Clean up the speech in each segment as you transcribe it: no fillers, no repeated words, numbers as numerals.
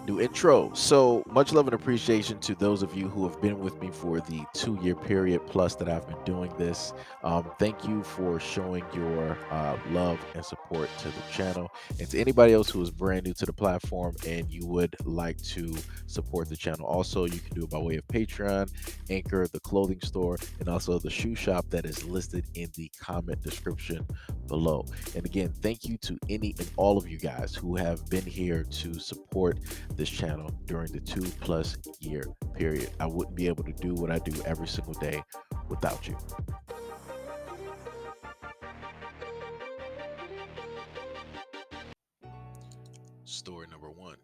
New intro. So much love and appreciation to those of you who have been with me for the 2 year period plus that I've been doing this. Thank you for showing your love and support to the channel. And to anybody else who is brand new to the platform and you would like to support the channel, also you can do it by way of Patreon, Anchor, the clothing store, and also the shoe shop that is listed in the comment description below. And again, thank you to any and all of you guys who have been here to support this channel during the 2+ year period. I wouldn't be able to do what I do every single day without you. Story number one.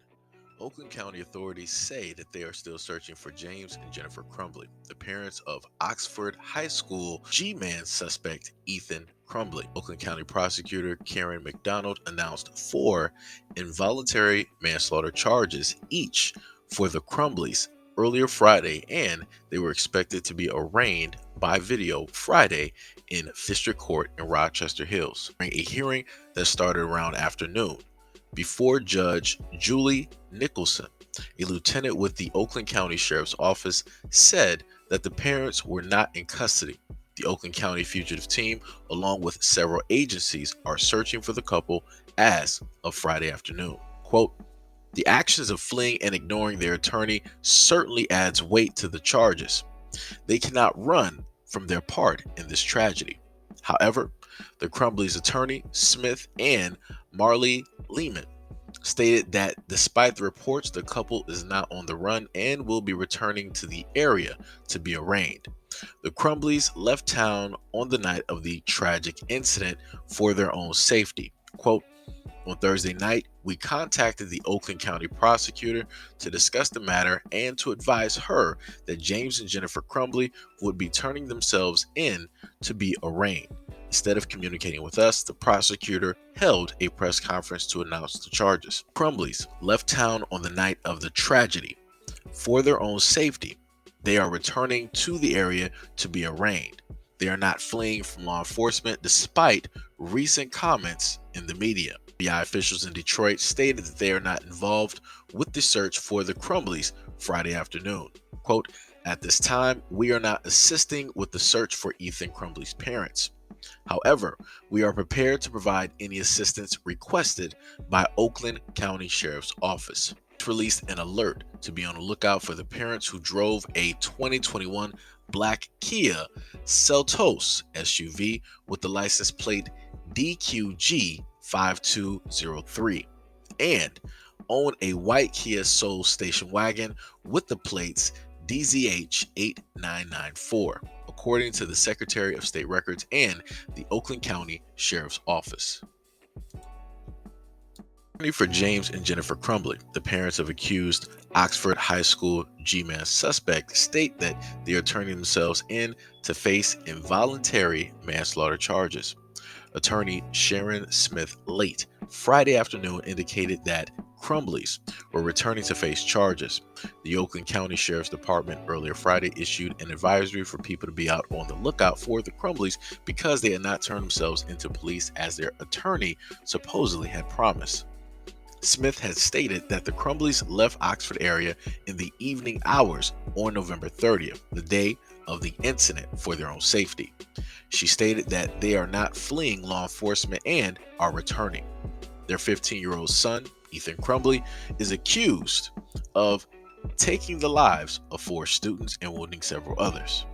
Oakland County authorities say that they are still searching for James and Jennifer Crumbly, the parents of Oxford High School G-man suspect Ethan Crumbly. Oakland County prosecutor Karen McDonald announced 4 involuntary manslaughter charges each for the Crumblys earlier Friday, and they were expected to be arraigned by video Friday in District Court in Rochester Hills during a hearing that started around afternoon before Judge Julie Nicholson. A lieutenant with the Oakland County Sheriff's Office said that the parents were not in custody. The Oakland County Fugitive Team, along with several agencies, are searching for the couple as of Friday afternoon. Quote, the actions of fleeing and ignoring their attorney certainly adds weight to the charges. They cannot run from their part in this tragedy. However, the Crumbly's attorney, Smith and Marley Lehman, stated that despite the reports, the couple is not on the run and will be returning to the area to be arraigned. The Crumblys left town on the night of the tragic incident for their own safety. Quote, on Thursday night, we contacted the Oakland County prosecutor to discuss the matter and to advise her that James and Jennifer Crumbly would be turning themselves in to be arraigned. Instead of communicating with us, the prosecutor held a press conference to announce the charges. Crumblys left town on the night of the tragedy. For their own safety, they are returning to the area to be arraigned. They are not fleeing from law enforcement despite recent comments in the media. FBI officials in Detroit stated that they are not involved with the search for the Crumblys Friday afternoon. Quote, at this time, we are not assisting with the search for Ethan Crumbly's parents. However, we are prepared to provide any assistance requested by Oakland County Sheriff's Office. Released an alert to be on the lookout for the parents who drove a 2021 black Kia Seltos SUV with the license plate DQG 5203 and own a white Kia Soul station wagon with the plates DZH 8994, according to the Secretary of State Records and the Oakland County Sheriff's Office. For James and Jennifer Crumbly, the parents of accused Oxford High School G-man suspect, state that they are turning themselves in to face involuntary manslaughter charges. Attorney Sharon Smith late Friday afternoon indicated that Crumblys were returning to face charges. The Oakland County Sheriff's Department earlier Friday issued an advisory for people to be out on the lookout for the Crumblys because they had not turned themselves into police as their attorney supposedly had promised. Smith had stated that the Crumblys left Oxford area in the evening hours on November 30th, the day of the incident, for their own safety. She stated that they are not fleeing law enforcement and are returning. Their 15-year-old son, Ethan Crumbly, is accused of taking the lives of 4 students and wounding several others.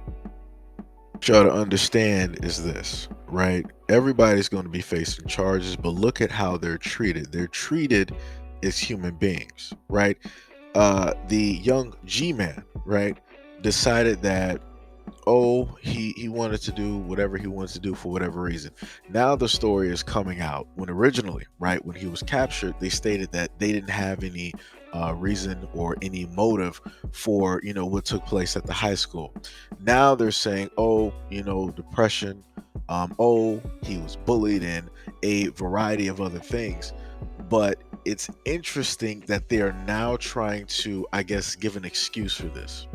What y'all to understand is this, right? Everybody's going to be facing charges, but look at how they're treated. They're treated as human beings, right? The young G-man, right, decided that, oh, he wanted to do whatever he wants to do for whatever reason. Now the story is coming out. When originally, right, when he was captured, they stated that they didn't have any reason or any motive for, what took place at the high school. Now they're saying, oh, depression, oh, he was bullied, and a variety of other things. But it's interesting that they are now trying to, I guess, give an excuse for this.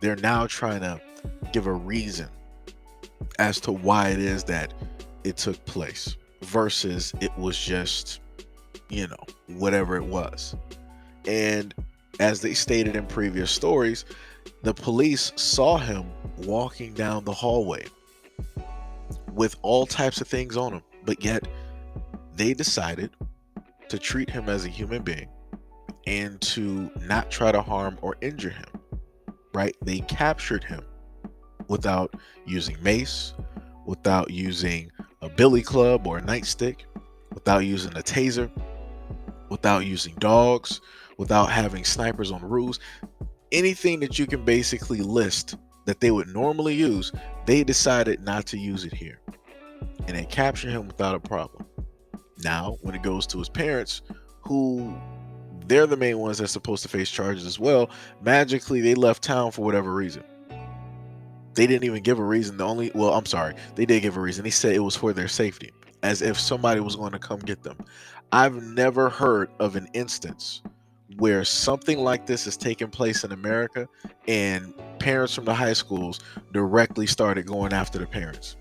They're now trying to give a reason as to why it is that it took place versus it was just, whatever it was. And as they stated in previous stories, the police saw him walking down the hallway with all types of things on him, but yet they decided to treat him as a human being and to not try to harm or injure him, right? They captured him without using mace, without using a billy club or a nightstick, without using a taser, without using dogs, without having snipers on roofs. Anything that you can basically list that they would normally use, they decided not to use it here. And they captured him without a problem. Now, when it goes to his parents, who they're the main ones that's supposed to face charges as well, magically they left town for whatever reason. They didn't even give a reason. Well, I'm sorry, they did give a reason. They said it was for their safety, as if somebody was going to come get them. I've never heard of an instance where something like this is taking place in America and parents from the high schools directly started going after the parents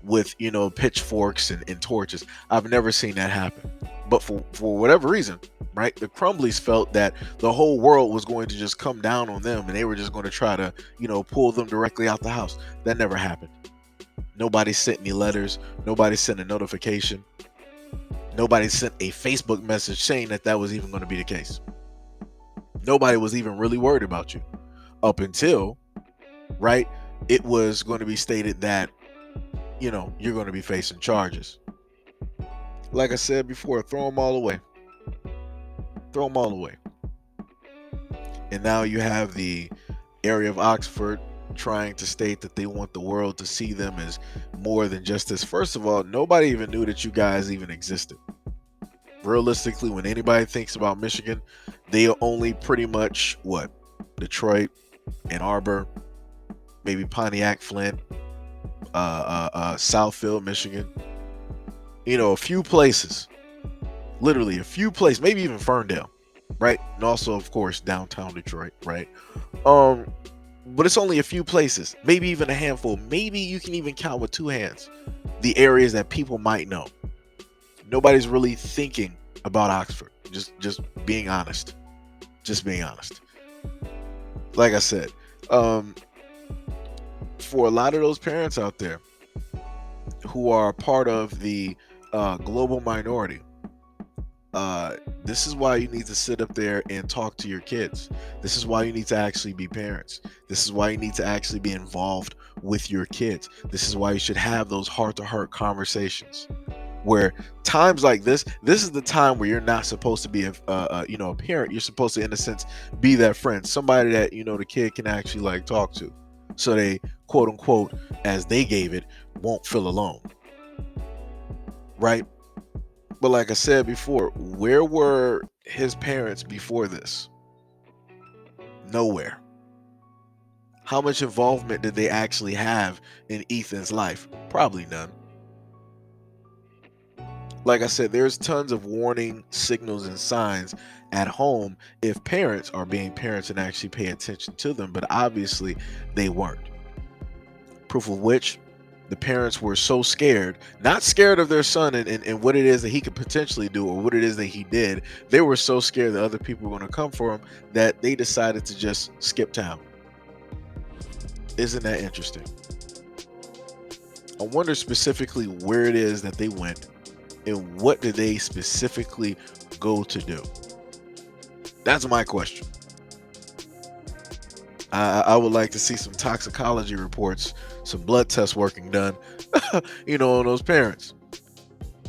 with, pitchforks and torches. I've never seen that happen. But for whatever reason, right, the Crumblies felt that the whole world was going to just come down on them and they were just going to try to, pull them directly out the house. That never happened. Nobody sent any letters. Nobody sent a notification. Nobody sent a Facebook message saying that was even going to be the case. Nobody was even really worried about you up until, right, it was going to be stated that, you're going to be facing charges. Like I said before, throw them all away. Throw them all away. And now you have the area of Oxford trying to state that they want the world to see them as more than just this. First of all, nobody even knew that you guys even existed. Realistically, when anybody thinks about Michigan, they are only pretty much Detroit, Ann Arbor, maybe Pontiac, Flint, Southfield, Michigan. A few places, literally a few places, maybe even Ferndale, right? And also, of course, downtown Detroit, right? But it's only a few places, maybe even a handful. Maybe you can even count with two hands the areas that people might know. Nobody's really thinking about Oxford. Just being honest. Just being honest. Like I said, for a lot of those parents out there who are part of the global minority, this is why you need to sit up there and talk to your kids. This is why you need to actually be parents. This is why you need to actually be involved with your kids. This is why you should have those heart-to-heart conversations. Where times like this is the time where you're not supposed to be a parent. You're supposed to, in a sense, be that friend, somebody that the kid can actually talk to, so they, quote unquote, as they gave it, won't feel alone, right? But like I said before, where were his parents before this? Nowhere. How much involvement did they actually have in Ethan's life? Probably none. Like I said, there's tons of warning signals and signs at home if parents are being parents and actually pay attention to them, but obviously they weren't. Proof of which, the parents were so scared, not scared of their son and what it is that he could potentially do or what it is that he did. They were so scared that other people were going to come for him that they decided to just skip town. Isn't that interesting? I wonder specifically where it is that they went and what did they specifically go to do? That's my question. I would like to see some toxicology reports, some blood test working done, on those parents.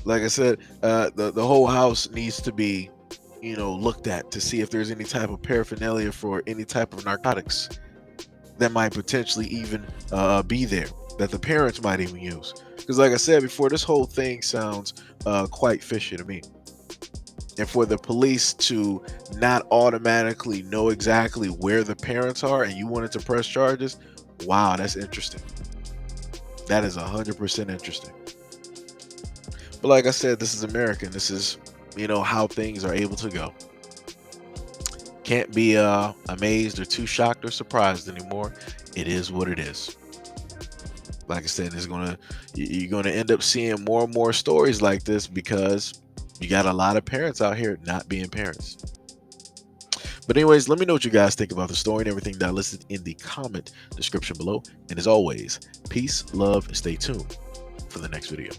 Like I said, the whole house needs to be, looked at to see if there's any type of paraphernalia for any type of narcotics that might potentially even be there, that the parents might even use. Because like I said before, this whole thing sounds quite fishy to me. And for the police to not automatically know exactly where the parents are and you wanted to press charges, wow, that's interesting. That is 100% interesting. But like I said, this is America. This is, how things are able to go. Can't be amazed or too shocked or surprised anymore. It is what it is. Like I said, you're gonna end up seeing more and more stories like this because you got a lot of parents out here not being parents. But anyways, let me know what you guys think about the story and everything that I listed in the comment description below. And as always, peace, love, and stay tuned for the next video.